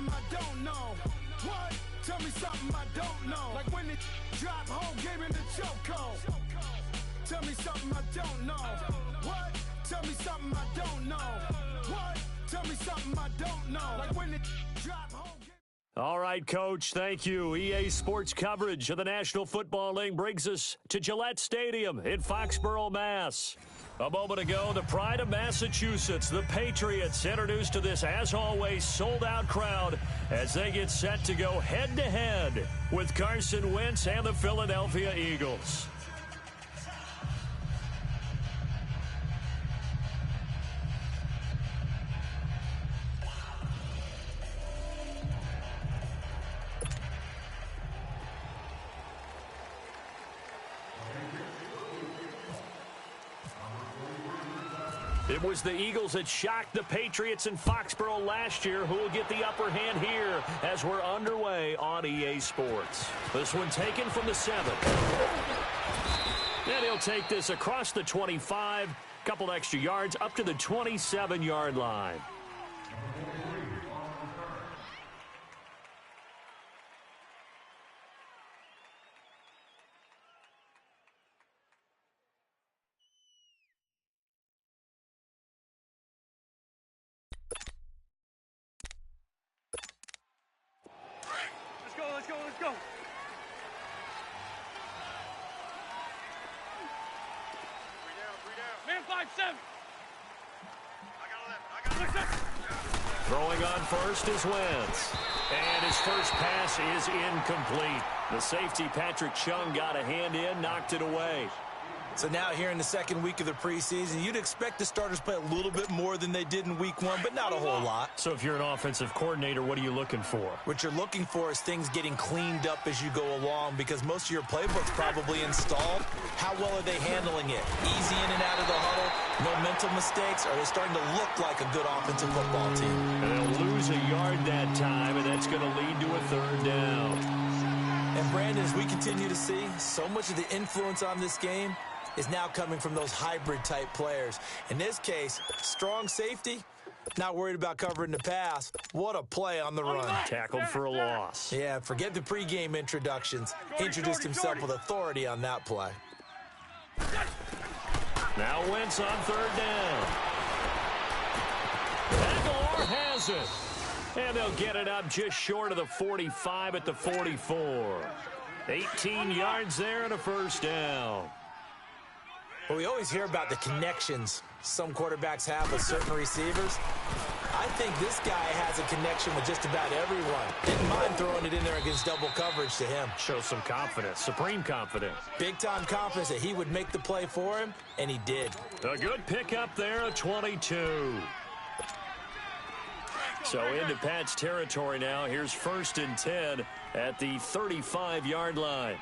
something I don't know. What? Tell me something I don't know. Like when it drop home, gave him the chokehold. Tell me something I don't know. What? Tell me something I don't know. What? Tell me something I don't know. Like when it drop home. All right, Coach, thank you. EA Sports coverage of the National Football League brings us to Gillette Stadium in Foxborough, Mass. A moment ago, the pride of Massachusetts, the Patriots, introduced to this, as always, sold-out crowd as they get set to go head-to-head with Carson Wentz and the Philadelphia Eagles. It was the Eagles that shocked the Patriots in Foxborough last year who will get the upper hand here as we're underway on EA Sports. This one taken from the 7. And he'll take this across the 25, couple extra yards up to the 27-yard line. Let's go. Man, 5-7. I got 11. Throwing on first is Wentz. And his first pass is incomplete. The safety, Patrick Chung, got a hand in, knocked it away. So now here in the second week of the preseason, you'd expect the starters play a little bit more than they did in week 1, but not a whole lot. So if you're an offensive coordinator, what are you looking for? What you're looking for is things getting cleaned up as you go along, because most of your playbook's probably installed. How well are they handling it? Easy in and out of the huddle, no mental mistakes? Are they starting to look like a good offensive football team? And they'll lose a yard that time, and that's going to lead to a third down. And Brandon, as we continue to see, so much of the influence on this game is now coming from those hybrid-type players. In this case, strong safety, not worried about covering the pass. What a play on the run. Tackled for a loss. Yeah, forget the pregame introductions. Introduced himself with authority on that play. Now Wentz on third down. Aguilar has it. And they'll get it up just short of the 45 at the 44. 18 yards there and a first down. Well, we always hear about the connections some quarterbacks have with certain receivers. I think this guy has a connection with just about everyone. Didn't mind throwing it in there against double coverage to him. Shows some confidence, supreme confidence. Big-time confidence that he would make the play for him, and he did. A good pickup there at 22. So into Pat's territory now. Here's 1st and 10 at the 35-yard line.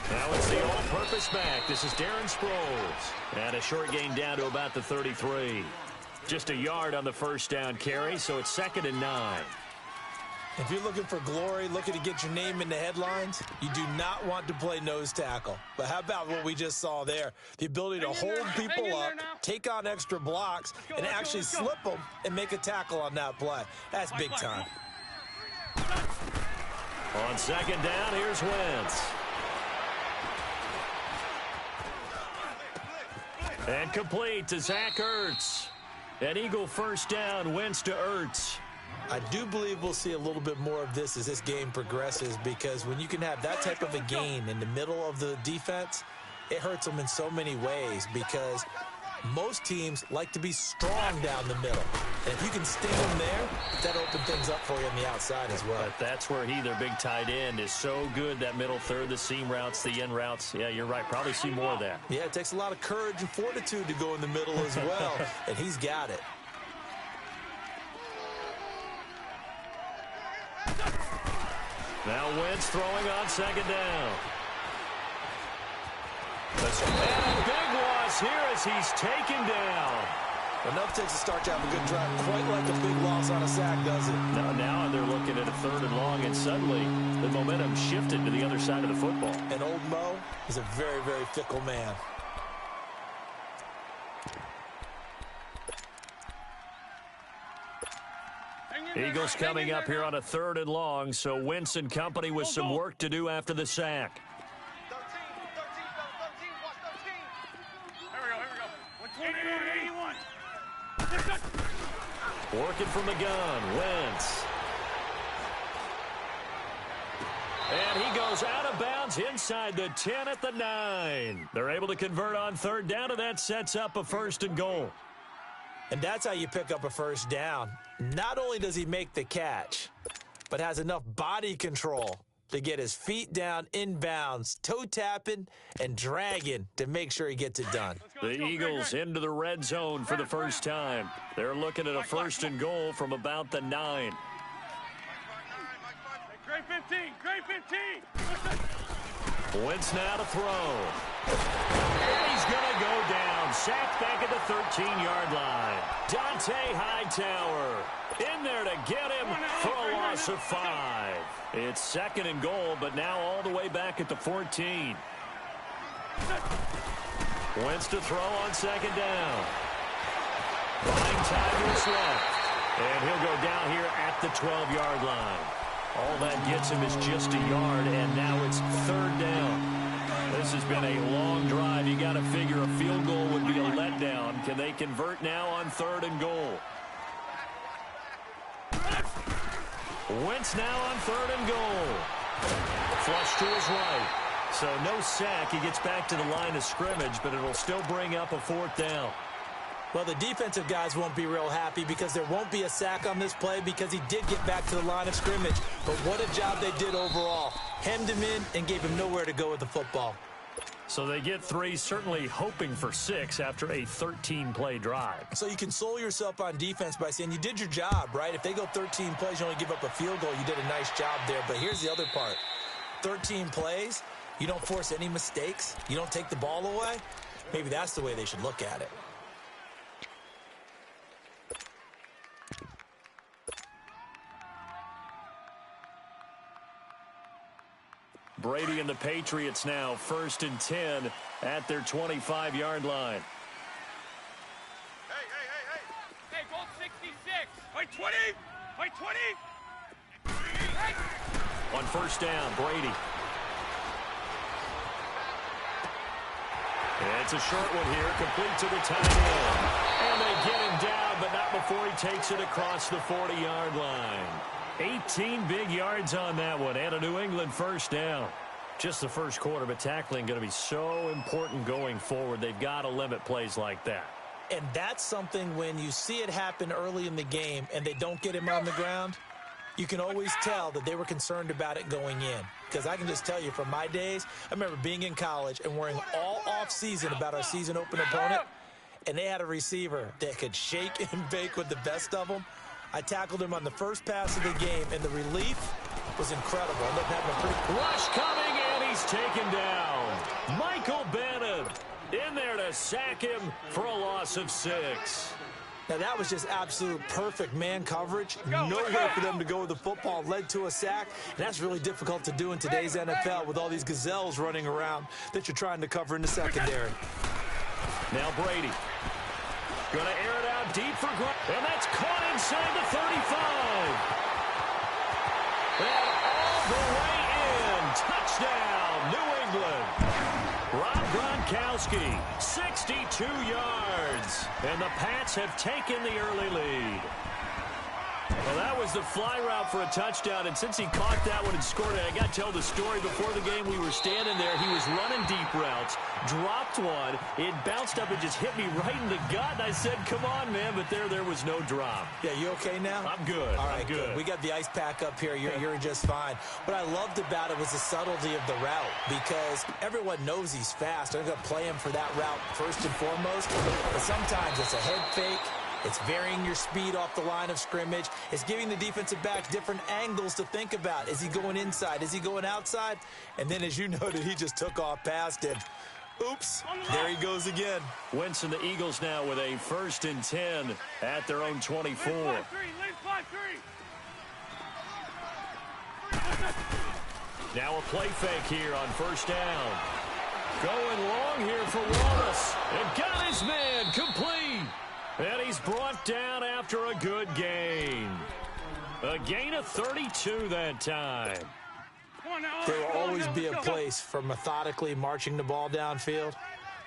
Now it's the all-purpose back. This is Darren Sproles. And a short gain down to about the 33. Just a yard on the first down carry, so it's 2nd and 9. If you're looking for glory, looking to get your name in the headlines, you do not want to play nose tackle. But how about what we just saw there? The ability to hold people up, take on extra blocks, and actually slip them and make a tackle on that play. That's big time. On 2nd down, here's Wentz. And complete to Zach Ertz. An Eagle first down, Wentz to Ertz. I do believe we'll see a little bit more of this as this game progresses, because when you can have that type of a gain in the middle of the defense, it hurts them in so many ways, because most teams like to be strong down the middle. And if you can sting them there, that opens things up for you on the outside as well. But that's where their big tight end, is so good, that middle third, the seam routes, the in routes. Yeah, you're right. Probably see more of that. Yeah, it takes a lot of courage and fortitude to go in the middle as well, and he's got it. Now Wentz throwing on 2nd down. And a big loss here as he's taken down. Enough takes to start to have a good drive. Quite like a big loss on a sack, does it? Now they're looking at a 3rd and long, and suddenly the momentum shifted to the other side of the football. And old Mo is a very, very fickle man. Eagles coming up here on a 3rd and long, so Wentz and company with some work to do after the sack. 13. Here we go. 81. Working from the gun, Wentz. And he goes out of bounds inside the 10 at the 9. They're able to convert on 3rd down, and that sets up a 1st and goal. And that's how you pick up a 1st down. Not only does he make the catch, but has enough body control to get his feet down inbounds, toe tapping and dragging to make sure he gets it done. The Eagles into the red zone for the first time. They're looking at a 1st and goal from about the 9. Great 15. Great 15. Wentz now to throw. And he's going to go down. Sacked back at the 13-yard line. Dante Hightower in there to get him for a loss of 5. It's 2nd and goal, but now all the way back at the 14. Wentz to throw on 2nd down. Buying time is left. And he'll go down here at the 12-yard line. All that gets him is just a yard, and now it's 3rd down. This has been a long drive. You got to figure a field goal would be a letdown. Can they convert now on 3rd and goal? Wentz now on 3rd and goal. Flush to his right. So no sack. He gets back to the line of scrimmage, but it'll still bring up a 4th down. Well, the defensive guys won't be real happy because there won't be a sack on this play because he did get back to the line of scrimmage. But what a job they did overall. Hemmed him in and gave him nowhere to go with the football. So they get 3, certainly hoping for 6 after a 13-play drive. So you console yourself on defense by saying you did your job, right? If they go 13 plays, you only give up a field goal, you did a nice job there. But here's the other part. 13 plays, you don't force any mistakes, you don't take the ball away. Maybe that's the way they should look at it. Brady and the Patriots now 1st and 10 at their 25-yard line. Hey, goal 66. By 20. By 20. On 1st down, Brady. It's a short one here, complete to the tight end. And they get him down, but not before he takes it across the 40-yard line. 18 big yards on that one, and a New England 1st down. Just the first quarter, but tackling going to be so important going forward. They've got to limit plays like that. And that's something when you see it happen early in the game and they don't get him on the ground, you can always tell that they were concerned about it going in. Because I can just tell you from my days, I remember being in college and worrying all off-season about our season opener opponent, and they had a receiver that could shake and bake with the best of them. I tackled him on the first pass of the game, and the relief was incredible. I ended up having a pretty rush coming, and he's taken down. Michael Bannon in there to sack him for a loss of 6. Now, that was just absolute perfect man coverage. Nowhere for them to go with the football. Led to a sack, and that's really difficult to do in today's NFL with all these gazelles running around that you're trying to cover in the secondary. Now Brady. Going to air it out deep for Grant. And that's caught inside the 35. And all the way in. Touchdown, New England. Rob Gronkowski, 62 yards. And the Pats have taken the early lead. Well, that was the fly route for a touchdown, and since he caught that one and scored it, I got to tell the story. Before the game, we were standing there. He was running deep routes, dropped one. It bounced up and just hit me right in the gut, and I said, come on, man, but there was no drop. Yeah, you okay now? I'm good. All right, I'm good. We got the ice pack up here. You're just fine. What I loved about it was the subtlety of the route, because everyone knows he's fast. They're going to play him for that route first and foremost, but sometimes it's a head fake. It's varying your speed off the line of scrimmage. It's giving the defensive back different angles to think about. Is he going inside? Is he going outside? And then, as you noted, he just took off past it. Oops, there he goes again. Wentz and the Eagles now with a 1st and 10 at their own 24. Now a play fake here on 1st down. Going long here for Wallace. And got his man complete. And he's brought down after a good gain. A gain of 32 that time. There will always be a place for methodically marching the ball downfield,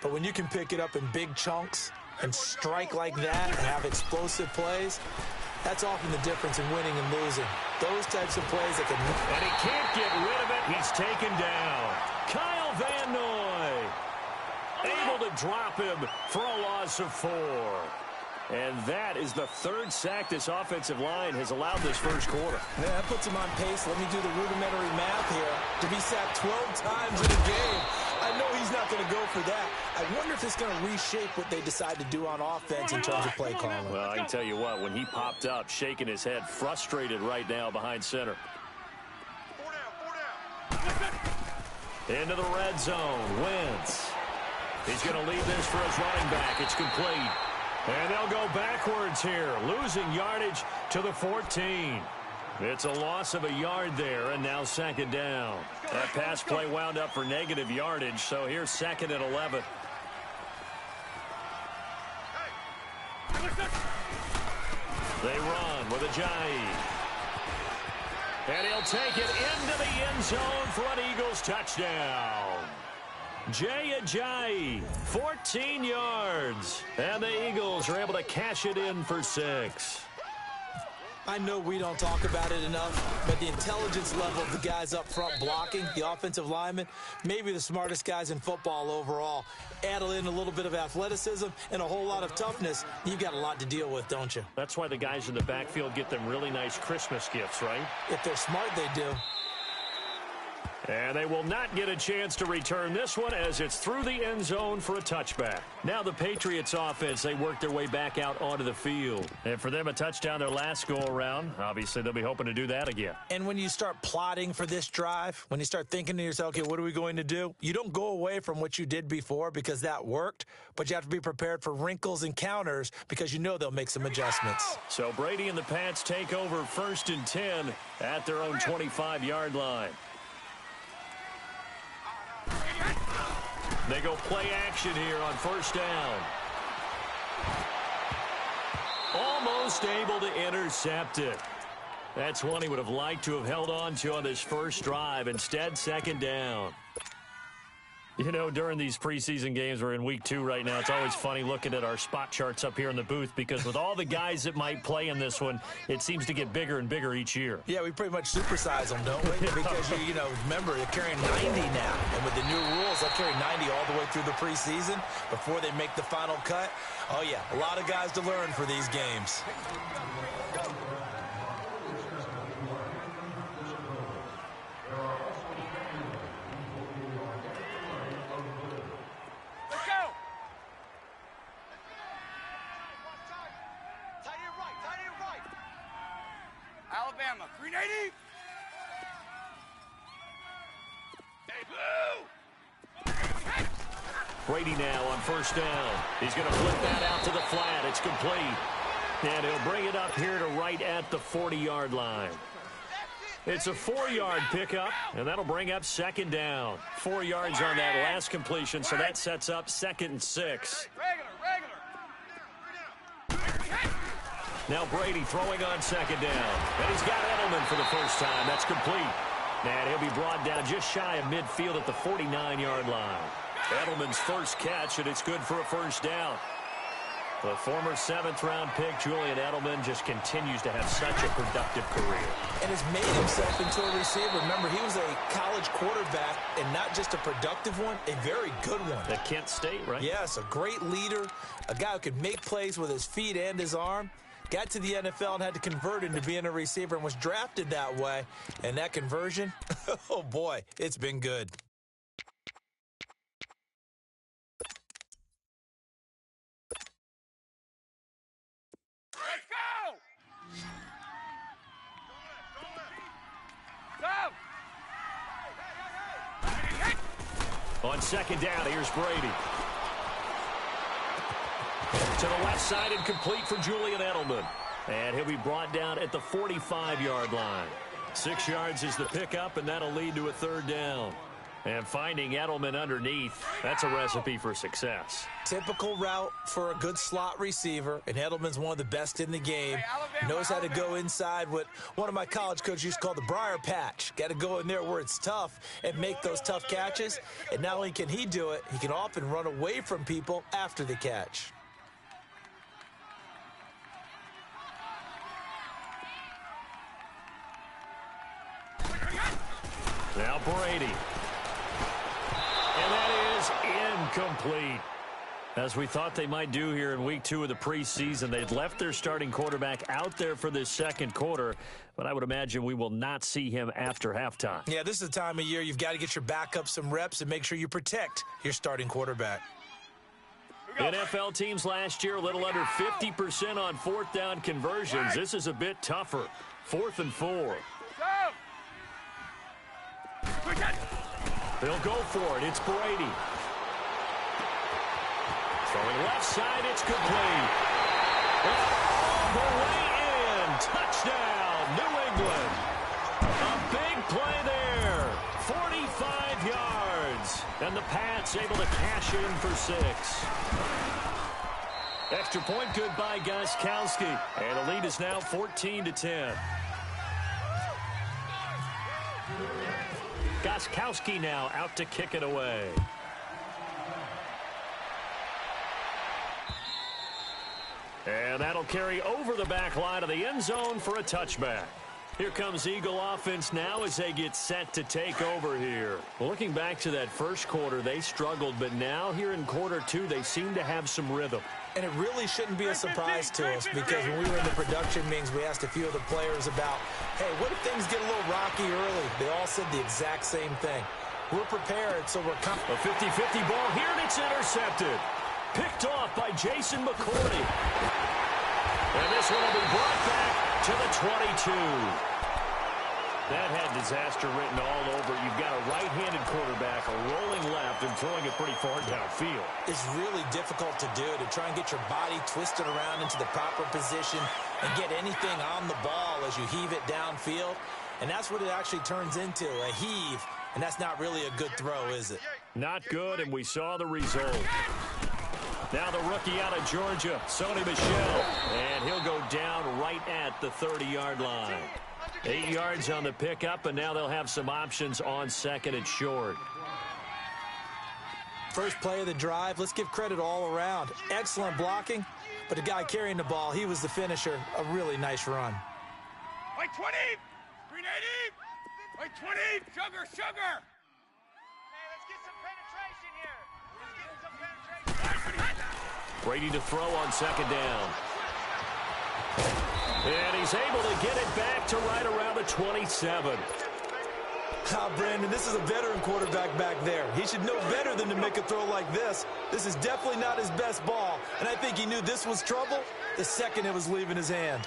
but when you can pick it up in big chunks and strike like that and have explosive plays, that's often the difference in winning and losing. Those types of plays that can... And he can't get rid of it. He's taken down. Kyle Van Noy able to drop him for a loss of 4. And that is the 3rd sack this offensive line has allowed this first quarter. Yeah, that puts him on pace. Let me do the rudimentary math here. To be sacked 12 times in a game, I know he's not going to go for that. I wonder if it's going to reshape what they decide to do on offense in terms of play calling. Well, I can tell you what, when he popped up, shaking his head, frustrated right now behind center. 4 down. Into the red zone. Wentz. He's going to lead this for his running back. It's complete. And they'll go backwards here, losing yardage to the 14. It's a loss of a yard there, and now 2nd down. That pass play wound up for negative yardage, so here's 2nd and 11. They run with Ajayi. And he'll take it into the end zone for an Eagles touchdown. Jay Ajayi, 14 yards. And the Eagles are able to cash it in for 6. I know we don't talk about it enough, but the intelligence level of the guys up front blocking, the offensive linemen, maybe the smartest guys in football overall. Add in a little bit of athleticism and a whole lot of toughness, you've got a lot to deal with, don't you? That's why the guys in the backfield get them really nice Christmas gifts, right? If they're smart, they do. And they will not get a chance to return this one as it's through the end zone for a touchback. Now the Patriots offense, they work their way back out onto the field. And for them, a touchdown their last go-around. Obviously, they'll be hoping to do that again. And when you start plotting for this drive, when you start thinking to yourself, okay, what are we going to do? You don't go away from what you did before because that worked, but you have to be prepared for wrinkles and counters because you know they'll make some adjustments. So Brady and the Pats take over 1st and 10 at their own 25-yard line. They go play action here on 1st down. Almost able to intercept it. That's one he would have liked to have held on to on this first drive. Instead, 2nd down. You know, during these preseason games, we're in week 2 right now, it's always funny looking at our spot charts up here in the booth because with all the guys that might play in this one, it seems to get bigger and bigger each year. Yeah, we pretty much supersize them, don't we? Because, you know, remember, they're carrying 90 now. And with the new rules, they'll carry 90 all the way through the preseason before they make the final cut. Oh, yeah, a lot of guys to learn for these games. Alabama, 380. Brady now on 1st down. He's going to flip that out to the flat. It's complete. And he'll bring it up here to right at the 40-yard line. It's a 4-yard pickup, and that'll bring up 2nd down. 4 yards on that last completion, so that sets up 2nd and 6. Now Brady throwing on 2nd down. And he's got Edelman for the first time. That's complete. And he'll be brought down just shy of midfield at the 49-yard line. Edelman's first catch, and it's good for a 1st down. The former 7th-round pick, Julian Edelman, just continues to have such a productive career. And has made himself into a receiver. Remember, he was a college quarterback, and not just a productive one, a very good one. At Kent State, right? Yes, a great leader, a guy who could make plays with his feet and his arm. Got to the NFL and had to convert into being a receiver and was drafted that way. And that conversion, oh boy, it's been good. Let's go! Go! On 2nd down, here's Brady. To the left side and complete for Julian Edelman. And he'll be brought down at the 45-yard line. 6 yards is the pickup, and that'll lead to a 3rd down. And finding Edelman underneath, that's a recipe for success. Typical route for a good slot receiver, and Edelman's one of the best in the game. Knows how to go inside what one of my college coaches used to call the briar patch. Got to go in there where it's tough and make those tough catches. And not only can he do it, he can often run away from people after the catch. Now Brady. And that is incomplete. As we thought they might do here in week 2 of the preseason, they'd left their starting quarterback out there for this second quarter, but I would imagine we will not see him after halftime. Yeah, this is the time of year you've got to get your backup some reps and make sure you protect your starting quarterback. NFL teams last year a little under 50% on fourth down conversions. This is a bit tougher. 4th and 4. They'll go for it. It's Brady. Throwing left side, it's complete. All the way in. Touchdown, New England. A big play there. 45 yards. And the Pats able to cash in for 6. Extra point good by Gostkowski. And the lead is now 14-10. Gostkowski now out to kick it away. And that'll carry over the back line of the end zone for a touchback. Here comes Eagle offense now as they get set to take over here. Well, looking back to that first quarter, they struggled, but now here in quarter 2, they seem to have some rhythm. And it really shouldn't be a surprise to us because when we were in the production meetings, we asked a few of the players about, hey, what if things get a little rocky early? They all said the exact same thing. We're prepared, so we're comfortable. A 50-50 ball here, and it's intercepted. Picked off by Jason McCourty. And this one will be brought back to the 22. That had disaster written all over. You've got a right-handed quarterback, a rolling left, and throwing it pretty far downfield. It's really difficult to do, to try and get your body twisted around into the proper position and get anything on the ball as you heave it downfield. And that's what it actually turns into, a heave. And that's not really a good throw, is it? Not good, and we saw the result. Now the rookie out of Georgia, Sony Michel, and he'll go down right at the 30-yard line. 8 yards on the pickup, and now they'll have some options on second and short. First play of the drive, let's give credit all around. Excellent blocking, but the guy carrying the ball, he was the finisher. A really nice run. Like 20, 380, like 20, sugar, sugar. Hey, let's get some penetration here. Let's get some penetration. Brady to throw on second down. And he's able to get it back to right around the 27. Brandon, this is a veteran quarterback back there. He should know better than to make a throw like this. This is definitely not his best ball, and I think he knew this was trouble the second it was leaving his hand.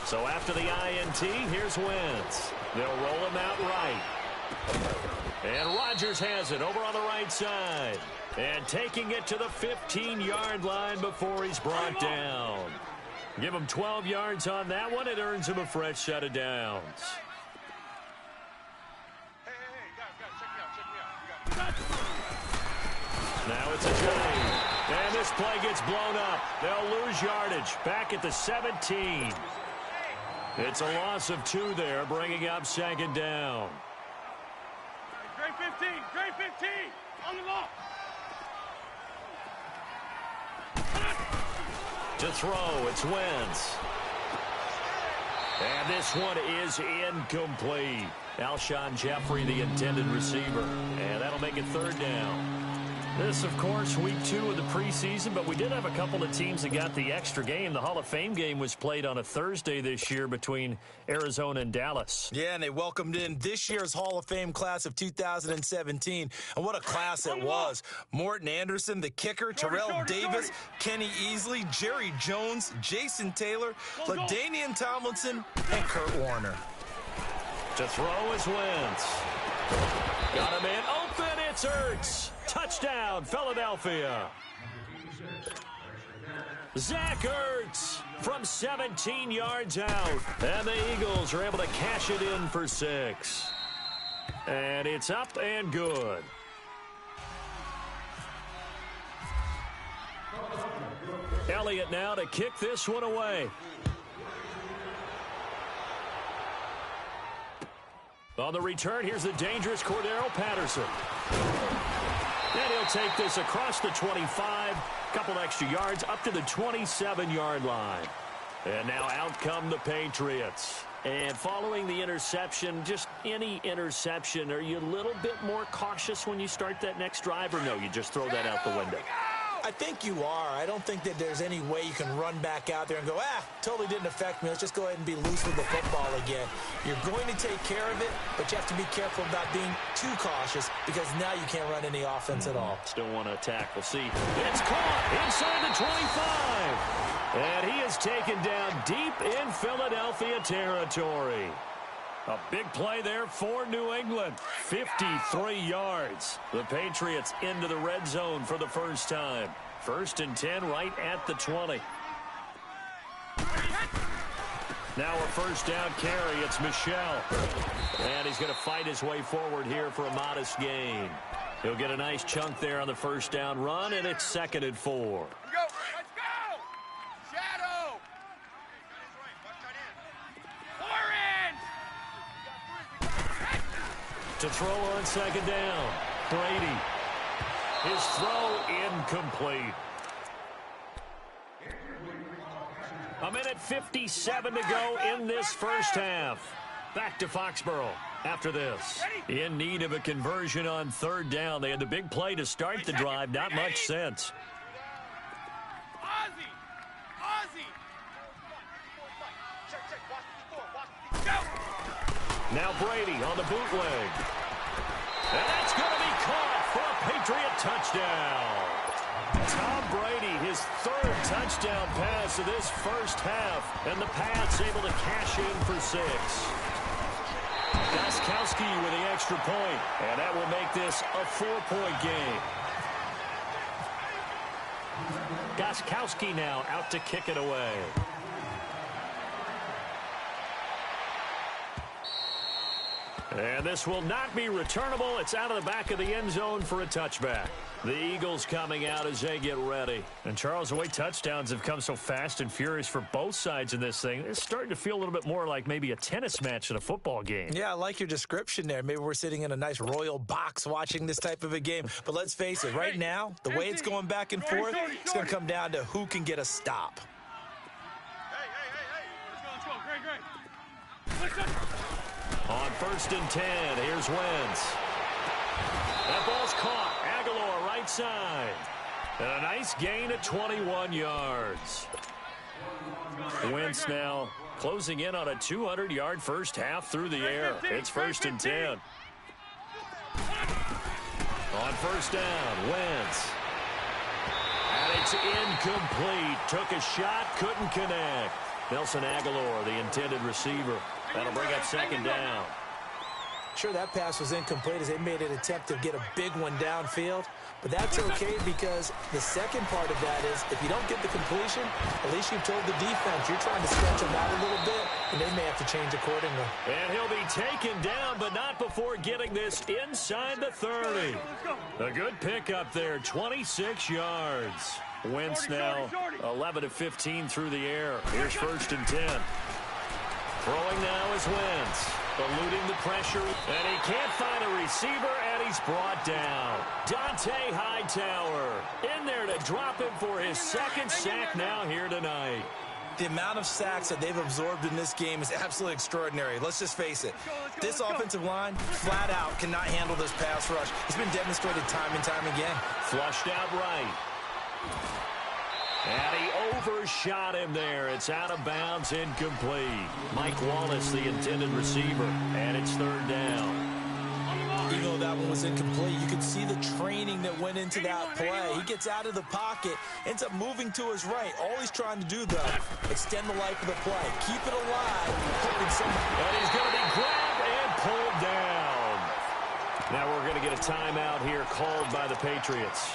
So after the INT, here's Wentz. They'll roll him out right. And Rodgers has it over on the right side. And taking it to the 15-yard line before he's brought down. Give him 12 yards on that one. It earns him a fresh set of downs. Now it's a giant. And this play gets blown up. They'll lose yardage. Back at the 17. It's a loss of 2 there, bringing up second down. Grade 15, grade 15, on the ball. To throw, it's Wentz. And this one is incomplete. Alshon Jeffrey, the intended receiver. And that'll make it third down. This, of course, week 2 of the preseason, but we did have a couple of teams that got the extra game. The Hall of Fame game was played on a Thursday this year between Arizona and Dallas. Yeah, and they welcomed in this year's Hall of Fame class of 2017. And what a class it was. Morton Anderson, the kicker, Terrell Davis, Kenny Easley, Jerry Jones, Jason Taylor, LaDainian Tomlinson, and Kurt Warner. To throw is Wentz. Got him in. Open, it's Ertz. Touchdown, Philadelphia. Zach Ertz from 17 yards out. And the Eagles are able to cash it in for 6. And it's up and good. Elliott now to kick this one away. On the return, here's the dangerous Cordero Patterson. And he'll take this across the 25, couple extra yards, up to the 27-yard line. And now out come the Patriots. And following the interception, just any interception, are you a little bit more cautious when you start that next drive, or no, you just throw that out the window? I think you are. I don't think that there's any way you can run back out there and go, totally didn't affect me. Let's just go ahead and be loose with the football again. You're going to take care of it, but you have to be careful about being too cautious because now you can't run any offense at all. Still want to attack. We'll see. It's caught inside the 25. And he is taken down deep in Philadelphia territory. A big play there for New England. 53 yards. The Patriots into the red zone for the first time. 1st and 10 right at the 20. Now a first down carry. It's Michel. And he's going to fight his way forward here for a modest gain. He'll get a nice chunk there on the first down run, and it's 2nd and 4. To throw on 2nd down. Brady. His throw incomplete. 1:57 to go in this first half. Back to Foxborough after this. In need of a conversion on 3rd down. They had the big play to start the drive. Not much sense. Now Brady on the bootleg. And that's going to be caught for a Patriot touchdown. Tom Brady, his 3rd touchdown pass of this first half. And the Pats able to cash in for 6. Gostkowski with the extra point. And that will make this a 4-point game. Gostkowski now out to kick it away. And this will not be returnable. It's out of the back of the end zone for a touchback. The Eagles coming out as they get ready. And, Charles, the way touchdowns have come so fast and furious for both sides in this thing, it's starting to feel a little bit more like maybe a tennis match in a football game. Yeah, I like your description there. Maybe we're sitting in a nice royal box watching this type of a game. But let's face it, right now, the way it's going back and forth, it's going to come down to who can get a stop. Hey. Let's go. Great. On 1st and 10, here's Wentz. That ball's caught. Aguilar right side. And a nice gain at 21 yards. Wentz now closing in on a 200-yard first half through the air. It's 1st and 10. On 1st down, Wentz. And it's incomplete. Took a shot, couldn't connect. Nelson Aguilar, the intended receiver. That'll bring up 2nd down. Sure, that pass was incomplete as they made an attempt to get a big one downfield. But that's okay because the second part of that is if you don't get the completion, at least you've told the defense you're trying to stretch them out a little bit, and they may have to change accordingly. And he'll be taken down, but not before getting this inside the 30. A good pickup there, 26 yards. Wentz now 11 of 15 through the air. Here's 1st and 10. Throwing now is Wentz, eluding the pressure, and he can't find a receiver, and he's brought down. Dante Hightower in there to drop him for his 2nd sack now here tonight. The amount of sacks that they've absorbed in this game is absolutely extraordinary. Let's just face it. This offensive line, flat out, cannot handle this pass rush. It's been demonstrated time and time again. Flushed out right. And he overshot him there. It's out of bounds, incomplete. Mike Wallace, the intended receiver, and it's 3rd down. Even though that one was incomplete, you could see the training that went into that play. He gets out of the pocket, ends up moving to his right. All he's trying to do, though, extend the life of the play. Keep it alive, hoping somebody. And he's going to be grabbed and pulled down. Now we're going to get a timeout here called by the Patriots,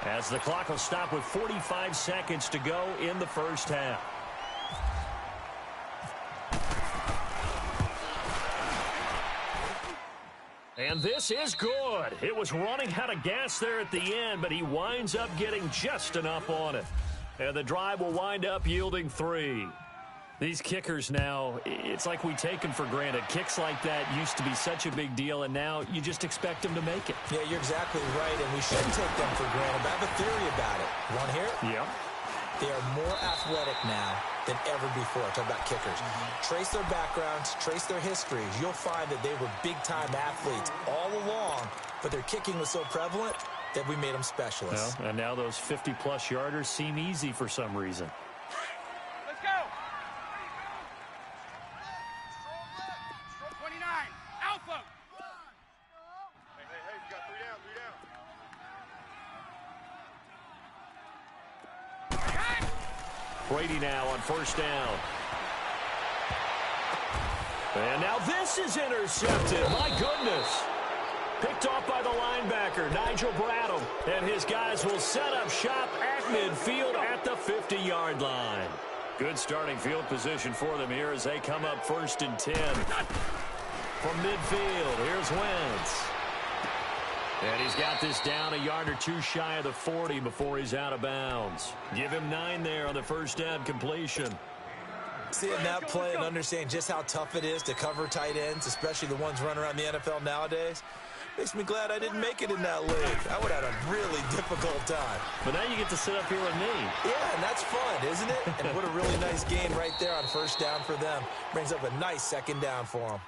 as the clock will stop with 45 seconds to go in the first half. And this is good. It was running out of gas there at the end, but he winds up getting just enough on it. And the drive will wind up yielding 3. These kickers now, it's like we take them for granted. Kicks like that used to be such a big deal, and now you just expect them to make it. Yeah, you're exactly right, and we shouldn't take them for granted. But I have a theory about it. You want to hear it? Yeah. They are more athletic now than ever before. Talk about kickers. Trace their backgrounds, trace their histories. You'll find that they were big-time athletes all along, but their kicking was so prevalent that we made them specialists. Well, and now those 50-plus yarders seem easy for some reason. Let's go. 29. Alpha. Hey, you got 3 down, 3 down. Brady now on first down. And now this is intercepted. My goodness. Picked off by the linebacker, Nigel Bradham. And his guys will set up shop at midfield at the 50-yard line. Good starting field position for them here as they come up 1st and 10. From midfield, here's Wentz. And he's got this down a yard or 2 shy of the 40 before he's out of bounds. Give him 9 there on the first down completion. Seeing that play and understanding just how tough it is to cover tight ends, especially the ones running around the NFL nowadays, makes me glad I didn't make it in that league. I would have had a really difficult time. But now you get to sit up here with me. Yeah, and that's fun, isn't it? And what a really nice game right there on first down for them. Brings up a nice second down for them.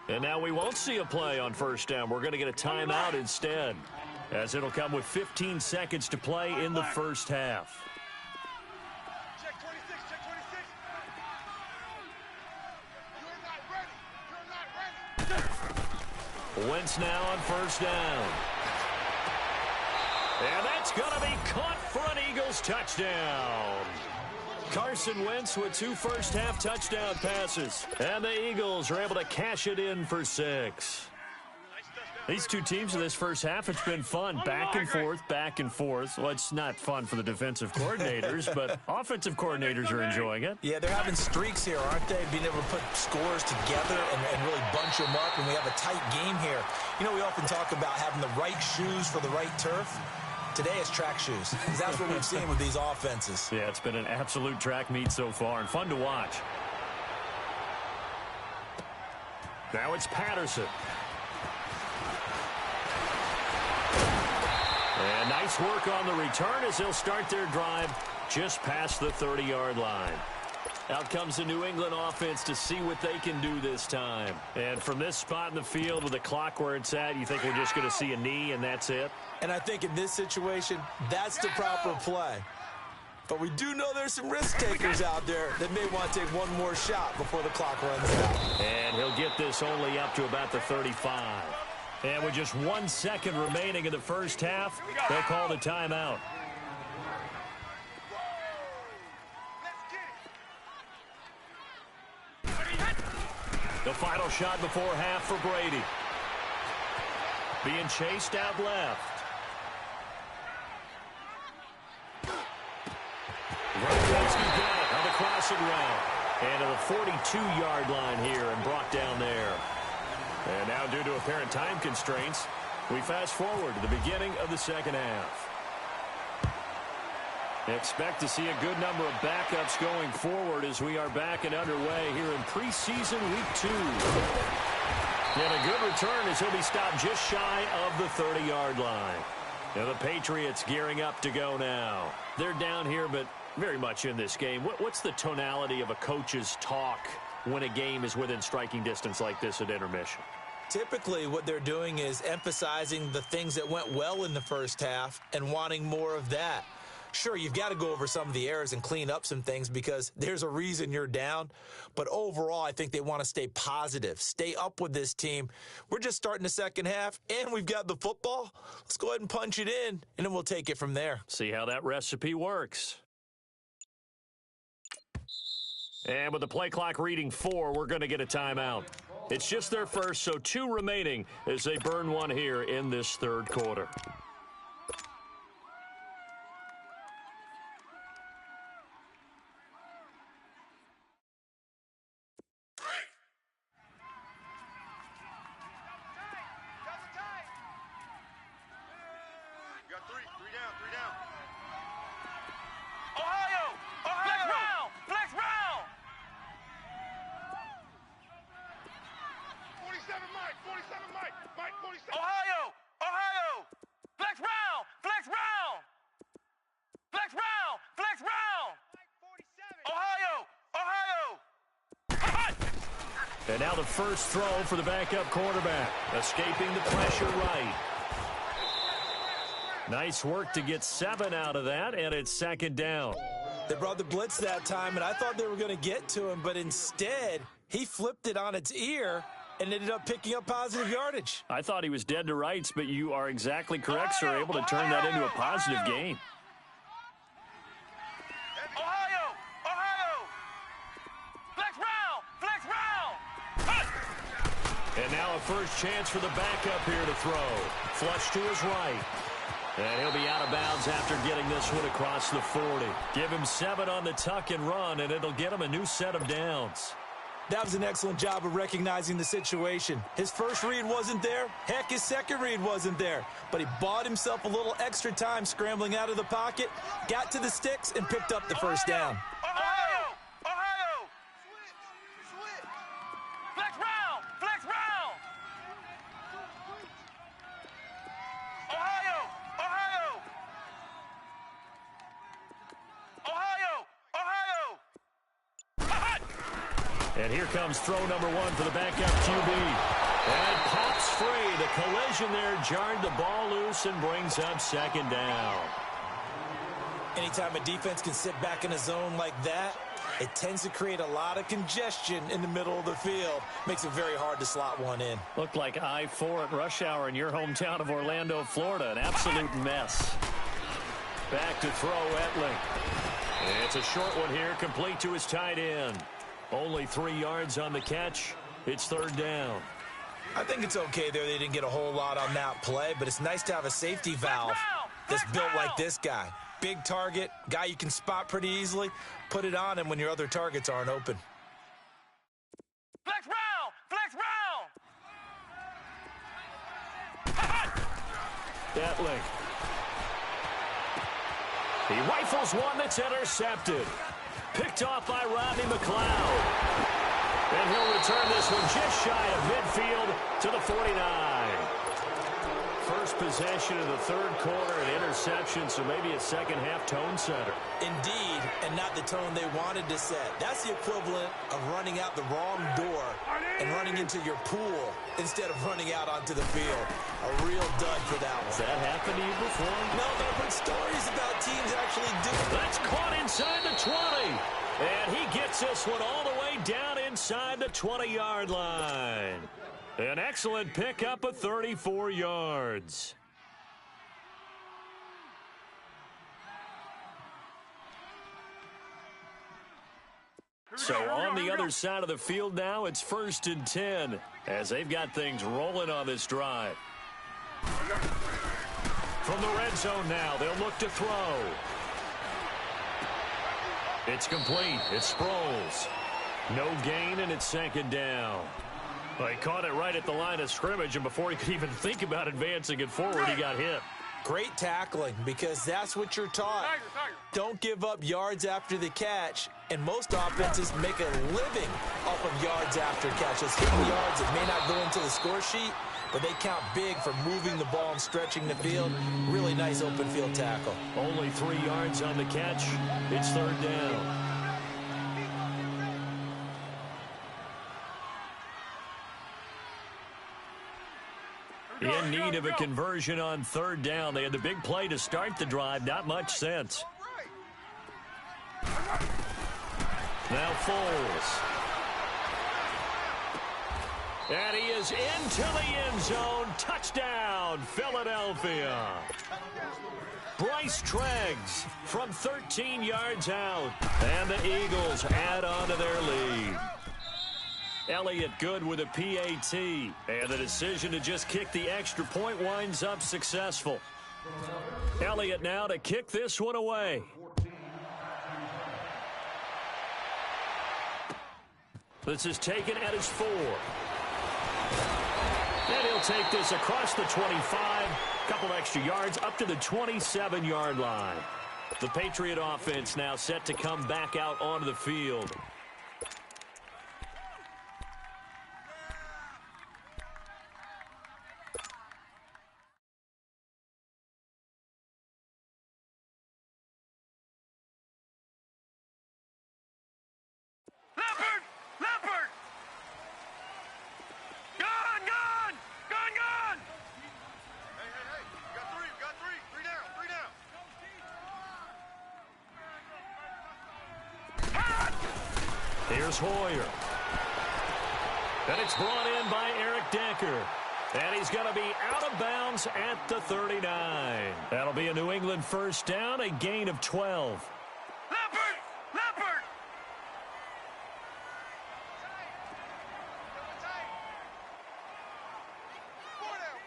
And now we won't see a play on first down. We're going to get a timeout instead, as it'll come with 15 seconds to play in the first half. Check 26, check 26. You're not ready. Wentz now on first down. And that's going to be caught for an Eagles touchdown. Carson Wentz with 2 first-half touchdown passes. And the Eagles are able to cash it in for 6. These two teams in this first half, it's been fun. Back and forth, back and forth. Well, it's not fun for the defensive coordinators, but offensive coordinators are enjoying it. Yeah, they're having streaks here, aren't they? Being able to put scores together and really bunch them up, and we have a tight game here. You know, we often talk about having the right shoes for the right turf. Today is track shoes, because that's what we've seen with these offenses. Yeah, it's been an absolute track meet so far, and fun to watch. Now it's Patterson. And nice work on the return as they'll start their drive just past the 30-yard line. Out comes the New England offense to see what they can do this time. And from this spot in the field with the clock where it's at, you think we're just going to see a knee and that's it? And I think in this situation, that's the proper play. But we do know there's some risk takers out there that may want to take one more shot before the clock runs out. And he'll get this only up to about the 35. And with just 1 second remaining in the first half, they'll call the timeout. The final shot before half for Brady. Being chased out left. Gronkowski got it on the crossing route. And to the 42-yard line here and brought down there. And now due to apparent time constraints, we fast forward to the beginning of the second half. Expect to see a good number of backups going forward as we are back and underway here in preseason week 2. And a good return as he'll be stopped just shy of the 30-yard line. Now the Patriots gearing up to go now. They're down here, but very much in this game. What's the tonality of a coach's talk when a game is within striking distance like this at intermission? Typically, what they're doing is emphasizing the things that went well in the first half and wanting more of that. Sure, you've got to go over some of the errors and clean up some things because there's a reason you're down. But overall, I think they want to stay positive, stay up with this team. We're just starting the second half, and we've got the football. Let's go ahead and punch it in, and then we'll take it from there. See how that recipe works. And with the play clock reading 4, we're going to get a timeout. It's just their first, so 2 remaining as they burn one here in this third quarter. Ohio! Flex round! Flex round! 47 Mike! 47 Mike! Mike 47! Ohio! Ohio! Flex round! Flex round! Flex round! Flex round! Ohio! Ohio! And now the first throw for the backup quarterback. Escaping the pressure right. Nice work to get 7 out of that, and it's second down. They brought the blitz that time, and I thought they were going to get to him, but instead, he flipped it on its ear and ended up picking up positive yardage. I thought he was dead to rights, but you are exactly correct, sir, able to turn that into a positive gain. Ohio! Ohio! Flex round! Flex round! And now a first chance for the backup here to throw. Flush to his right. And he'll be out of bounds after getting this one across the 40. Give him 7 on the tuck and run, and it'll get him a new set of downs. That was an excellent job of recognizing the situation. His first read wasn't there. Heck, his second read wasn't there. But he bought himself a little extra time scrambling out of the pocket, got to the sticks, and picked up the first down. Ohio! Ohio! Switch! Flex round! Flex round! Ohio! Ohio! Ohio! Ohio! And here comes throw number 1 for the backup QB. And it pops free. The collision there jarred the ball loose and brings up second down. Anytime a defense can sit back in a zone like that, it tends to create a lot of congestion in the middle of the field. Makes it very hard to slot one in. Looked like I-4 at rush hour in your hometown of Orlando, Florida. An absolute mess. Back to throw Etling. It's a short one here, complete to his tight end. Only 3 yards on the catch. It's third down. I think it's okay there. They didn't get a whole lot on that play, but it's nice to have a safety valve that's built like this guy. Big target, guy you can spot pretty easily. Put it on him when your other targets aren't open. Flex round! Flex round! Etling. He rifles one that's intercepted. Picked off by Rodney McLeod. And he'll return this one just shy of midfield to the 49. First possession of the third quarter, an interception, so maybe a second-half tone setter. Indeed, and not the tone they wanted to set. That's the equivalent of running out the wrong door and running into your pool instead of running out onto the field. A real dud for that one. Has that happened to you before? No, but I've heard stories about teams actually doing it. That's caught inside the 20. And he gets this one all the way down inside the 20-yard line. An excellent pickup of 34 yards. So on the other side of the field now, it's 1st and 10 as they've got things rolling on this drive. From the red zone now, they'll look to throw. It's complete. It's Sproles. No gain, and it's second down. Well, he caught it right at the line of scrimmage, and before he could even think about advancing it forward, he got hit. Great tackling, because that's what you're taught. Don't give up yards after the catch, and most offenses make a living off of yards after catches. Hitting yards that may not go into the score sheet, but they count big for moving the ball and stretching the field. Really nice open field tackle. Only 3 yards on the catch. It's third down. In need of a conversion on third down. They had the big play to start the drive. Not much sense. Now Foles. And he is into the end zone. Touchdown, Philadelphia. Bryce Treggs from 13 yards out. And the Eagles add on to their lead. Elliott good with a PAT. And the decision to just kick the extra point winds up successful. Elliott now to kick this one away. This is taken at his 4. And he'll take this across the 25 Couple extra yards up to the 27-yard line. The Patriot offense now set to come back out onto the field. Here's Hoyer. And it's brought in by Eric Decker. And he's going to be out of bounds at the 39. That'll be a New England first down, a gain of 12. Leopard!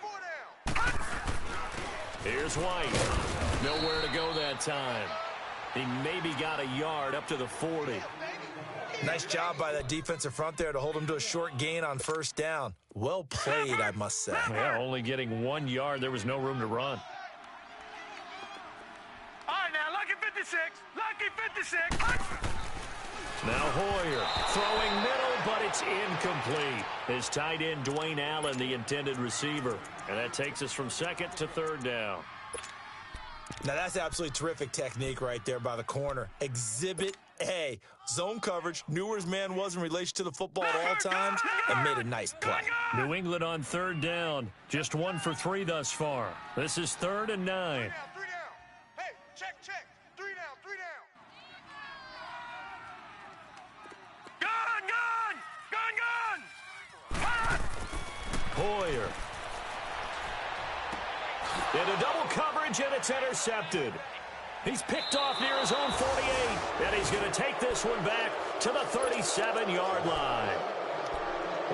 Four down! Here's White. Nowhere to go that time. He maybe got a yard up to the 40. Nice job by that defensive front there to hold him to a short gain on first down. Well played, I must say. Yeah, only getting 1 yard. There was no room to run. All right, now, lucky 56. Lucky 56. Now Hoyer throwing middle, but it's incomplete. His tight end, Dwayne Allen, the intended receiver. And that takes us from second to third down. Now, that's absolutely terrific technique right there by the corner. Exhibit A. Zone coverage, knew where his man was in relation to the football at all times, and made a nice play. New England on third down. Just 1 for 3 thus far. This is 3rd and 9. 3 down. Hey, check. 3 down. Gun! Hoyer. Into double coverage, and it's intercepted. He's picked off near his own 48, and he's going to take this one back to the 37-yard line.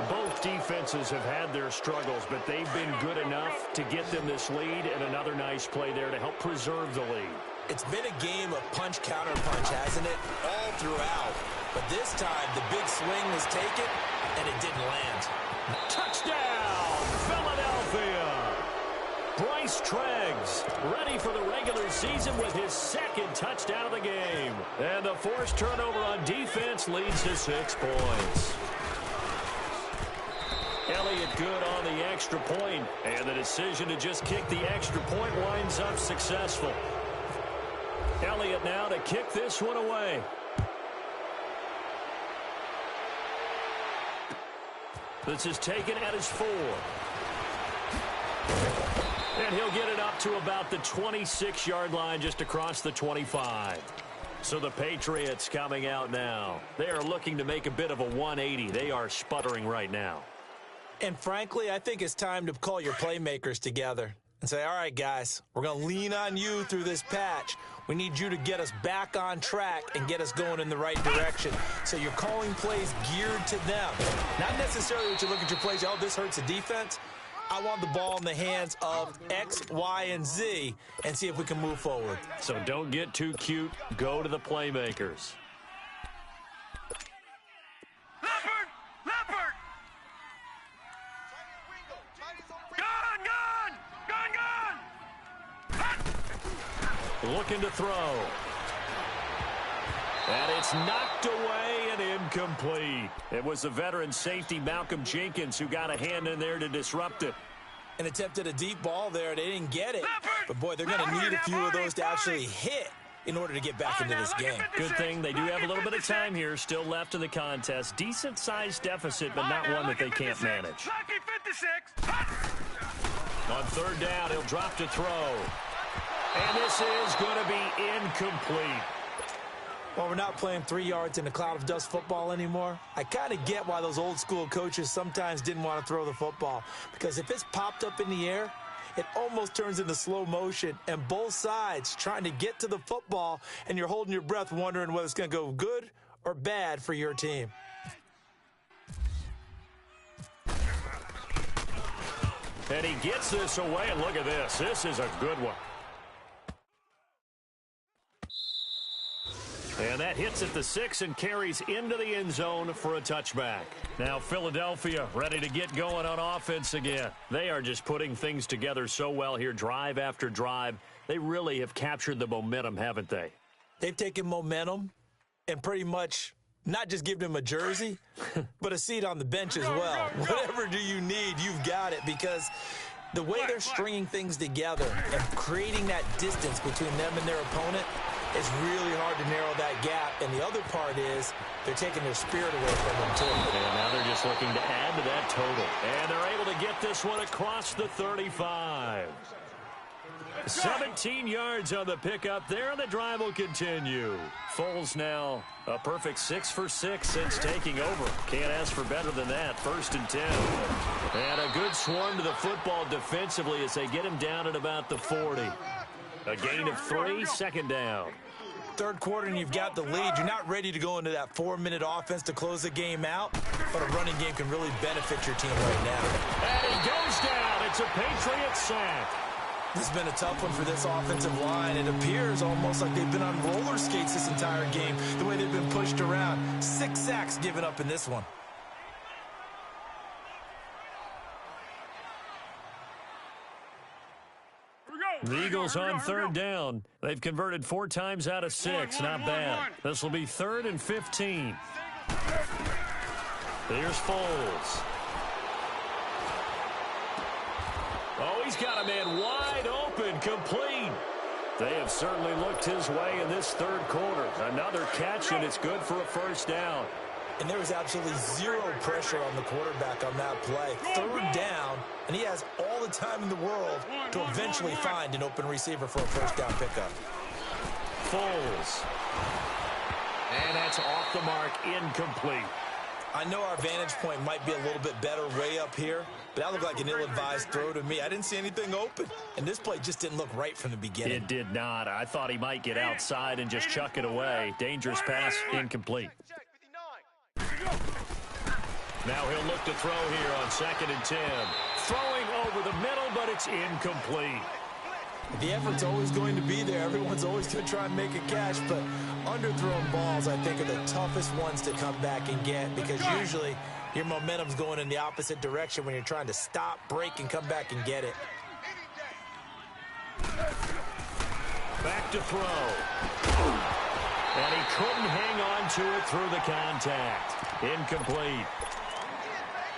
Both defenses have had their struggles, but they've been good enough to get them this lead, and another nice play there to help preserve the lead. It's been a game of punch-counter-punch, hasn't it? All throughout. But this time, the big swing was taken, and it didn't land. Touchdown, Philadelphia! Bryce Treggs ready for the regular season with his 2nd touchdown of the game. And the forced turnover on defense leads to 6 points. Elliott good on the extra point, and the decision to just kick the extra point winds up successful. Elliott now to kick this one away. This is taken at his 4. And he'll get it up to about the 26-yard line, just across the 25. So the Patriots coming out now. They are looking to make a bit of a 180. They are sputtering right now. And frankly, I think it's time to call your playmakers together and say, all right, guys, we're going to lean on you through this patch. We need you to get us back on track and get us going in the right direction. So you're calling plays geared to them. Not necessarily that you look at your plays, oh, this hurts the defense. I want the ball in the hands of X, Y, and Z and see if we can move forward. So don't get too cute. Go to the playmakers. Leopard! Gun! Looking to throw. And it's knocked away and incomplete. It was the veteran safety, Malcolm Jenkins, who got a hand in there to disrupt it. And attempted a deep ball there. They didn't get it. But, boy, they're going to need a few of those to actually hit in order to get back into this game. Good thing they do have a little bit of time here still left in the contest. Decent-sized deficit, but not one that they can't manage. On third down, he'll drop to throw. And this is going to be incomplete. Well, we're not playing 3 yards in a cloud of dust football anymore. I kind of get why those old school coaches sometimes didn't want to throw the football. Because if it's popped up in the air, it almost turns into slow motion. And both sides trying to get to the football, and you're holding your breath wondering whether it's going to go good or bad for your team. And he gets this away, and look at this. This is a good one. And that hits at the 6 and carries into the end zone for a touchback. Now Philadelphia ready to get going on offense again. They are just putting things together so well here, drive after drive. They really have captured the momentum, haven't they? They've taken momentum and pretty much not just given him a jersey, but a seat on the bench as well. Whatever do you need, you've got it, because the way they're stringing things together and creating that distance between them and their opponent, it's really hard to narrow that gap. And the other part is they're taking their spirit away from them, too. And now they're just looking to add to that total. And they're able to get this one across the 35. 17 yards on the pickup there, and the drive will continue. Foles now a perfect 6 for 6 since taking over. Can't ask for better than that. 1st and 10. And a good swarm to the football defensively as they get him down at about the 40. A gain of 3, 2nd down. Third quarter and you've got the lead. You're not ready to go into that 4-minute offense to close the game out, but a running game can really benefit your team right now. And he goes down. It's a Patriot sack. This has been a tough one for this offensive line. It appears almost like they've been on roller skates this entire game, the way they've been pushed around. 6 sacks given up in this one. The Eagles on 3rd down. They've converted 4 times out of 6. Not bad. This will be 3rd and 15. Here's Foles. Oh, he's got a man wide open, complete. They have certainly looked his way in this 3rd quarter. Another catch, and it's good for a 1st down. And there was absolutely zero pressure on the quarterback on that play. 3rd down, and he has all the time in the world to eventually find an open receiver for a 1st down pickup. Foles. And that's off the mark, incomplete. I know our vantage point might be a little bit better way up here, but that looked like an ill-advised throw to me. I didn't see anything open, and this play just didn't look right from the beginning. It did not. I thought he might get outside and just chuck it away. Dangerous pass, incomplete. Now he'll look to throw here on 2nd and 10. Throwing over the middle, but it's incomplete. The effort's always going to be there. Everyone's always going to try and make a catch, but underthrown balls, I think, are the toughest ones to come back and get, because usually your momentum's going in the opposite direction when you're trying to stop, break, and come back and get it. Back to throw. And he couldn't hang on to it through the contact. Incomplete.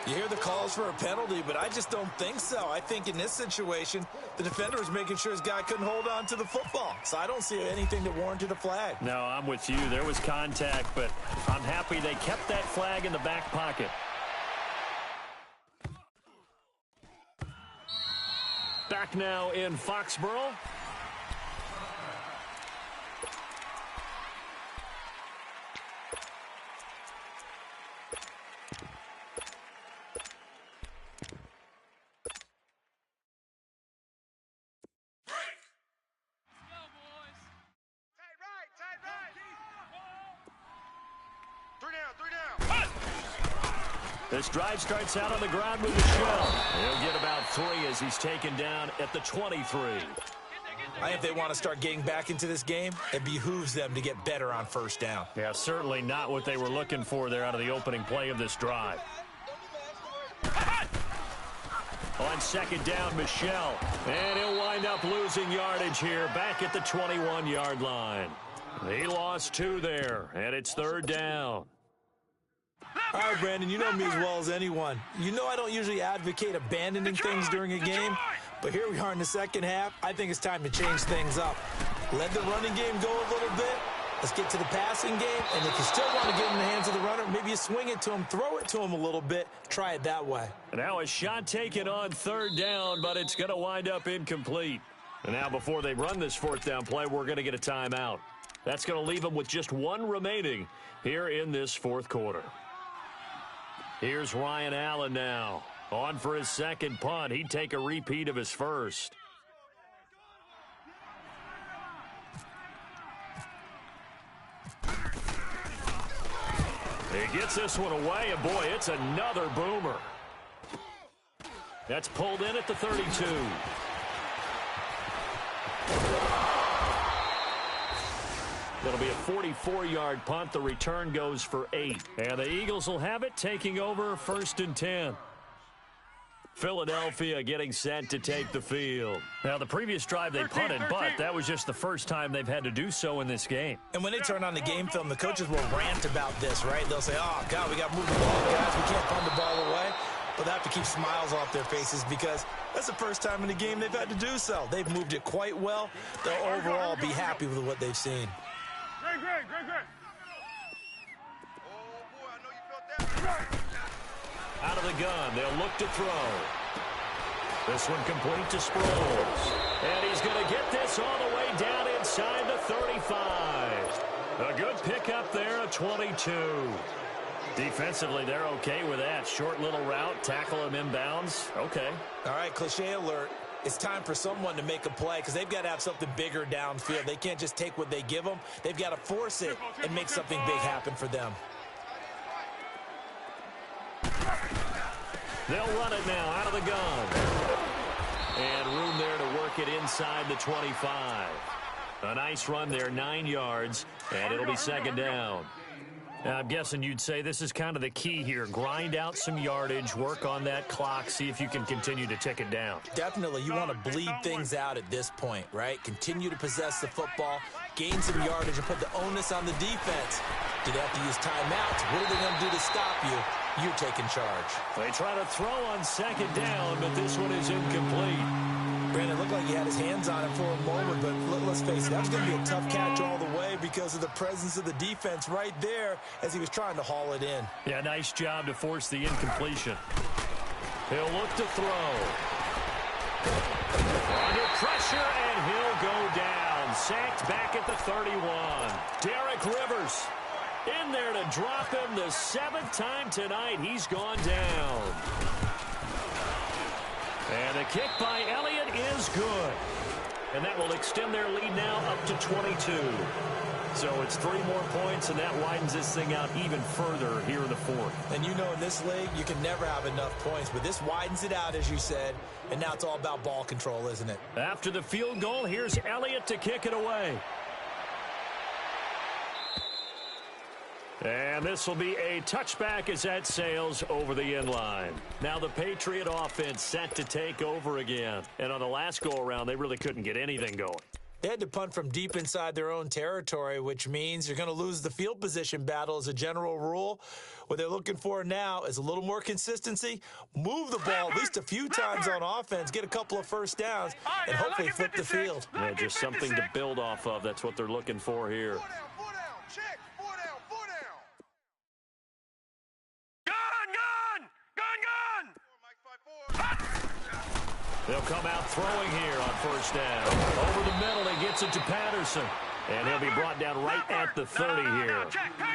You hear the calls for a penalty, but I just don't think so. I think in this situation, the defender was making sure his guy couldn't hold on to the football. So I don't see anything that warranted a flag. No, I'm with you. There was contact, but I'm happy they kept that flag in the back pocket. Back now in Foxborough. This drive starts out on the ground with Michelle. He'll get about 3 as he's taken down at the 23. I think if they want to start getting back into this game, it behooves them to get better on 1st down. Yeah, certainly not what they were looking for there out of the opening play of this drive. On 2nd down, Michelle. And he'll wind up losing yardage here back at the 21-yard line. He lost 2 there, and it's 3rd down. All right, Brandon, you know me as well as anyone. You know I don't usually advocate abandoning things during a game, but here we are in the 2nd half. I think it's time to change things up. Let the running game go a little bit. Let's get to the passing game, and if you still want to get in the hands of the runner, maybe you swing it to him, throw it to him a little bit, try it that way. Now a shot taken on 3rd down, but it's going to wind up incomplete. And now before they run this 4th down play, we're going to get a timeout. That's going to leave them with just 1 remaining here in this 4th quarter. Here's Ryan Allen now. On for his 2nd punt. He'd take a repeat of his 1st. He gets this one away, and boy, it's another boomer. That's pulled in at the 32. It'll be a 44-yard punt. The return goes for 8. And the Eagles will have it, taking over 1st and 10. Philadelphia getting set to take the field. Now, the previous drive they punted, but that was just the first time they've had to do so in this game. And when they turn on the game film, the coaches will rant about this, right? They'll say, oh, God, we got to move the ball, guys. We can't punt the ball away. But they have to keep smiles off their faces because that's the first time in the game they've had to do so. They've moved it quite well. They'll overall be happy with what they've seen. Great. Oh, boy, I know you felt that. Out of the gun, they'll look to throw. This one complete to Sproles. And he's going to get this all the way down inside the 35. A good pickup there, a 22. Defensively, they're okay with that. Short little route, tackle him inbounds. Okay. All right, cliche alert. It's time for someone to make a play because they've got to have something bigger downfield. They can't just take what they give them. They've got to force it and make something big happen for them. They'll run it now out of the gun. And room there to work it inside the 25. A nice run there, 9 yards, and it'll be 2nd down. Now, I'm guessing you'd say this is kind of the key here. Grind out some yardage, work on that clock, see if you can continue to tick it down. Definitely. You want to bleed things out at this point, right? Continue to possess the football, gain some yardage, and put the onus on the defense. Do they have to use timeouts? What are they going to do to stop you? You're taking charge. They try to throw on 2nd down, but this one is incomplete. Brandon, it looked like he had his hands on it for a moment, but let's face it, that was going to be a tough catch all the way because of the presence of the defense right there as he was trying to haul it in. Yeah, nice job to force the incompletion. He'll look to throw. Under pressure, and he'll go down. Sacked back at the 31. Derek Rivers in there to drop him the 7th time tonight. He's gone down. And the kick by Elliott is good. And that will extend their lead now up to 22. So it's 3 more points, and that widens this thing out even further here in the 4th. And you know in this league, you can never have enough points, but this widens it out, as you said, and now it's all about ball control, isn't it? After the field goal, here's Elliott to kick it away. And this will be a touchback as that sails over the end line. Now the Patriot offense set to take over again. And on the last go-around, they really couldn't get anything going. They had to punt from deep inside their own territory, which means you're going to lose the field position battle as a general rule. What they're looking for now is a little more consistency, move the ball at least a few times on offense, get a couple of first downs, and hopefully flip the field. Yeah, just something to build off of. That's what they're looking for here. They'll come out throwing here on 1st down. Over the middle, he gets it to Patterson. And he'll be brought down right at the 30 here.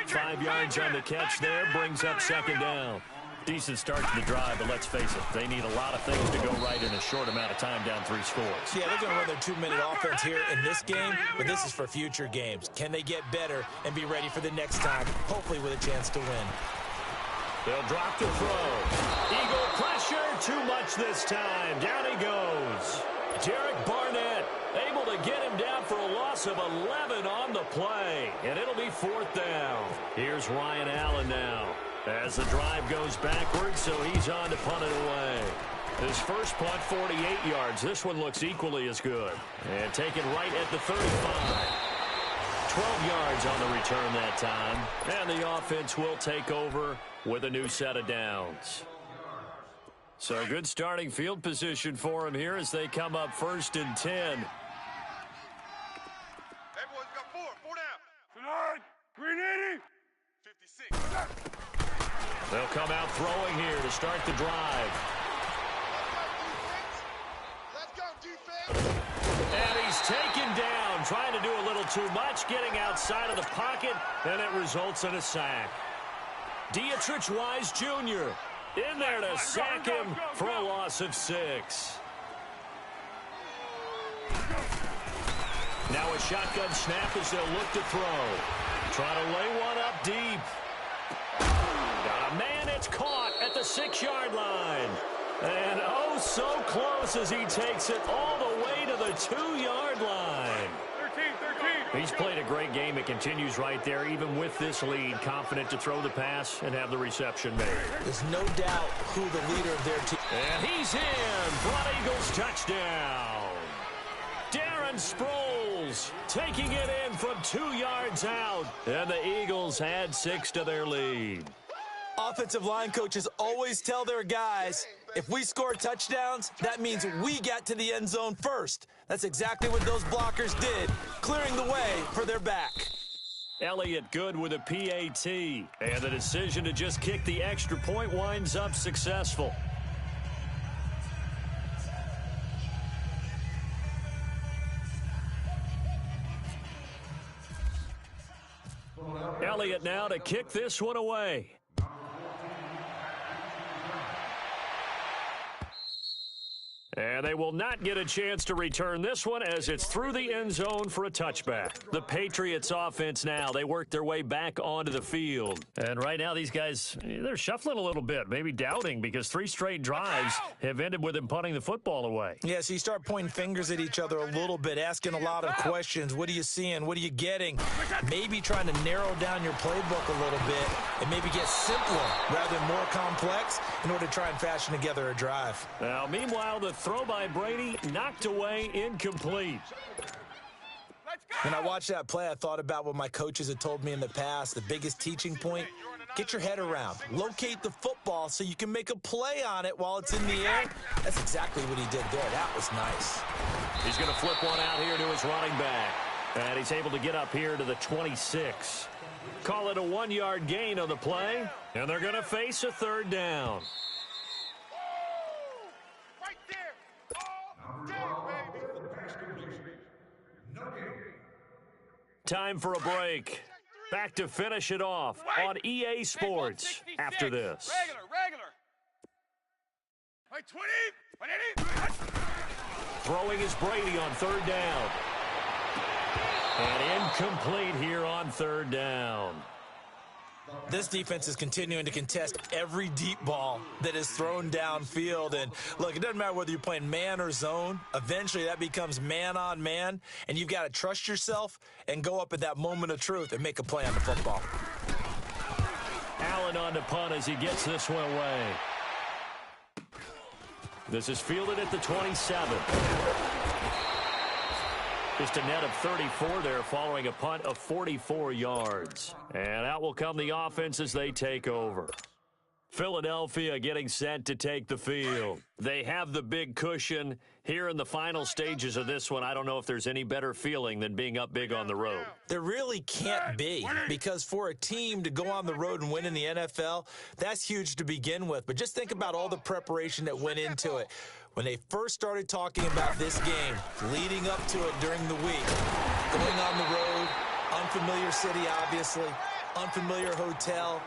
5 yards on the catch there, brings up 2nd down. Decent start to the drive, but let's face it, they need a lot of things to go right in a short amount of time, down 3 scores. Yeah, they're going to run their 2-minute offense here in this game, but this is for future games. Can they get better and be ready for the next time, hopefully with a chance to win? They'll drop the throw. Eagle pressure, too much this time. Down he goes. Derek Barnett able to get him down for a loss of 11 on the play. And it'll be 4th down. Here's Ryan Allen now as the drive goes backwards, so he's on to punt it away. His first punt, 48 yards. This one looks equally as good. And taken right at the 35. 12 yards on the return that time. And the offense will take over with a new set of downs. So good starting field position for him here as they come up 1st and 10. Everyone's got 4 down. 380. 56. They'll come out throwing here to start the drive. Let's go, defense. And he's taken down, trying to do a little too much, getting outside of the pocket, and it results in a sack. Dietrich Wise Jr. in there to sack him for a loss of 6. Now a shotgun snap as they'll look to throw. Trying to lay one up deep. Got a man, it's caught at the 6-yard line. And oh, so close as he takes it all the way to the 2-yard line. 13. He's played a great game. It continues right there, even with this lead, confident to throw the pass and have the reception made. There's no doubt who the leader of their team. And he's in for an Eagles touchdown. Darren Sproles taking it in from 2 yards out. And the Eagles add 6 to their lead. Offensive line coaches always tell their guys, if we score touchdowns, that means we got to the end zone first. That's exactly what those blockers did, clearing the way for their back. Elliott good with a PAT. And the decision to just kick the extra point winds up successful. Elliott now to kick this one away. And they will not get a chance to return this one as it's through the end zone for a touchback. The Patriots offense now, they work their way back onto the field. And right now these guys, they're shuffling a little bit, maybe doubting, because 3 straight drives have ended with them punting the football away. Yeah, so you start pointing fingers at each other a little bit, asking a lot of questions. What are you seeing? What are you getting? Maybe trying to narrow down your playbook a little bit and maybe get simpler rather than more complex in order to try and fashion together a drive. Now, meanwhile, the throw by Brady knocked away, incomplete. When I watched that play, I thought about what my coaches had told me in the past. The biggest teaching point, get your head around. Locate the football so you can make a play on it while it's in the air. That's exactly what he did there. That was nice. He's going to flip one out here to his running back. And he's able to get up here to the 26. Call it a 1-yard gain on the play. And they're going to face a 3rd down. Time for a break. Back to finish it off on EA Sports after this. Regular. Throwing is Brady on 3rd down. And incomplete here on 3rd down. This defense is continuing to contest every deep ball that is thrown downfield. And, look, it doesn't matter whether you're playing man or zone. Eventually, that becomes man-on-man, and you've got to trust yourself and go up at that moment of truth and make a play on the football. Allen on the punt as he gets this one away. This is fielded at the 27. Just a net of 34 there following a punt of 44 yards. And out will come the offense as they take over. Philadelphia getting set to take the field. They have the big cushion. Here in the final stages of this one, I don't know if there's any better feeling than being up big on the road. There really can't be, because for a team to go on the road and win in the NFL, that's huge to begin with. But just think about all the preparation that went into it. When they first started talking about this game, leading up to it during the week, going on the road, unfamiliar city, obviously, unfamiliar hotel,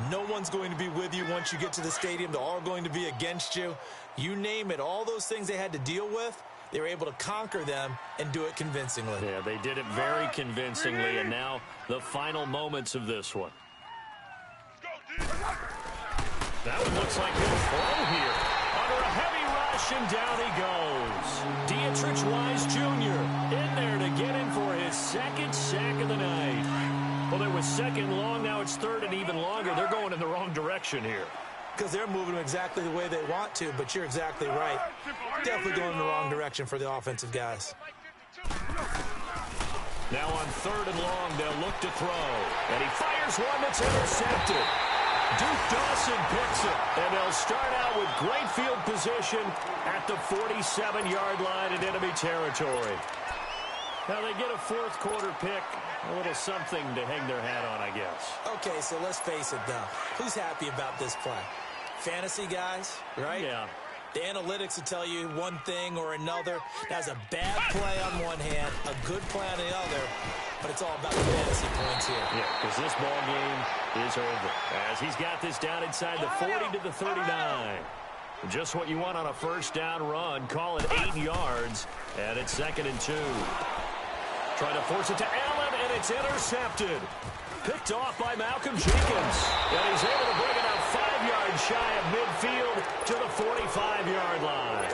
no one's going to be with you once you get to the stadium. They're all going to be against you. You name it, all those things they had to deal with, they were able to conquer them and do it convincingly. Yeah, they did it very convincingly, and now the final moments of this one. That one looks like he'll throw here. Under a heavy rush, and down he goes. Dietrich Wise Jr. in there to get him for his 2nd sack of the night. Well, there was 2nd long, now it's 3rd and even longer. They're going in the wrong direction here. Because they're moving exactly the way they want to, but you're exactly right. Definitely going in the wrong direction for the offensive guys. Now on 3rd and long, they'll look to throw. And he fires one that's intercepted. Duke Dawson picks it. And they'll start out with great field position at the 47-yard line in enemy territory. Now they get a 4th quarter pick. A little something to hang their hat on, I guess. Okay, so let's face it, though. Who's happy about this play? Fantasy guys, right? Yeah. The analytics will tell you one thing or another. That's a bad play on one hand, a good play on the other, but it's all about the fantasy points here. Yeah, because this ball game is over. As he's got this down inside the 40 to the 39. Just what you want on a 1st down run. Call it 8 yards, and it's 2nd and 2. Trying to force it to Allen, and it's intercepted. Picked off by Malcolm Jenkins. And he's able to bring it out 5 yards shy of midfield to the 45-yard line.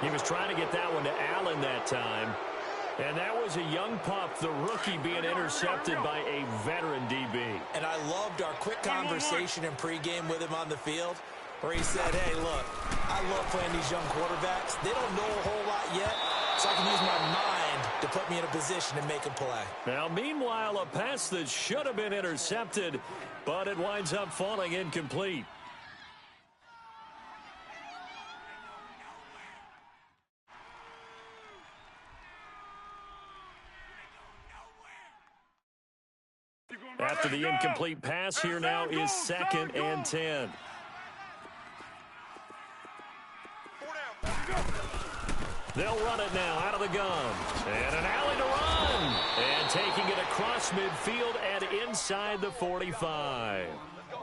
He was trying to get that one to Allen that time. And that was a young pup, the rookie, being intercepted by a veteran DB. And I loved our quick conversation in pregame with him on the field, where he said, hey, look, I love playing these young quarterbacks. They don't know a whole lot yet, so I can use my mind to put me in a position to make a play. Now, meanwhile, a pass that should have been intercepted, but it winds up falling incomplete. After the incomplete pass, here now is 2nd and 10. They'll run it now out of the gun. And an alley to run. And taking it across midfield and inside the 45.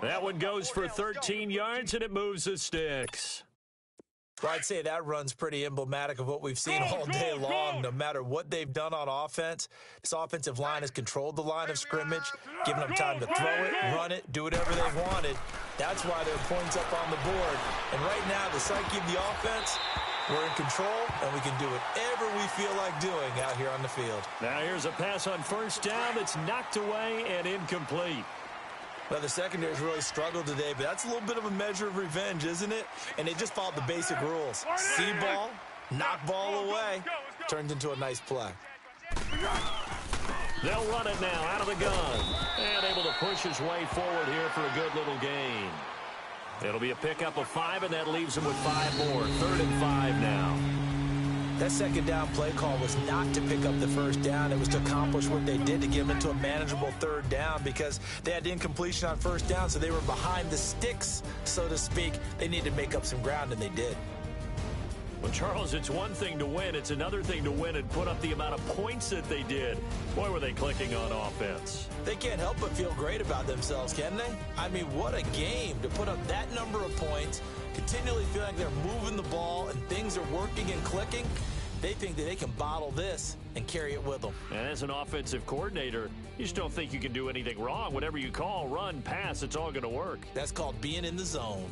That one goes for 13 yards, and it moves the sticks. Well, I'd say that run's pretty emblematic of what we've seen all day long. No matter what they've done on offense, this offensive line has controlled the line of scrimmage, given them time to throw it, run it, do whatever they wanted. That's why there are points up on the board. And right now, the psyche of the offense, we're in control, and we can do whatever we feel like doing out here on the field. Now here's a pass on first down that's knocked away and incomplete. Well, the secondary's really struggled today, but that's a little bit of a measure of revenge, isn't it? And they just followed the basic rules. See ball, knock ball away, turned into a nice play. They'll run it now out of the gun. And able to push his way forward here for a good little gain. It'll be a pickup of 5, and that leaves him with 5 more. 3rd and 5 now. That second down play call was not to pick up the first down. It was to accomplish what they did, to get them into a manageable 3rd down, because they had incompletion on first down, so they were behind the sticks, so to speak. They needed to make up some ground, and they did. Well, Charles, it's one thing to win. It's another thing to win and put up the amount of points that they did. Boy, were they clicking on offense. They can't help but feel great about themselves, can they? I mean, what a game to put up that number of points, continually feeling like they're moving the ball and things are working and clicking. They think that they can bottle this and carry it with them. And as an offensive coordinator, you just don't think you can do anything wrong. Whatever you call, run, pass, it's all going to work. That's called being in the zone.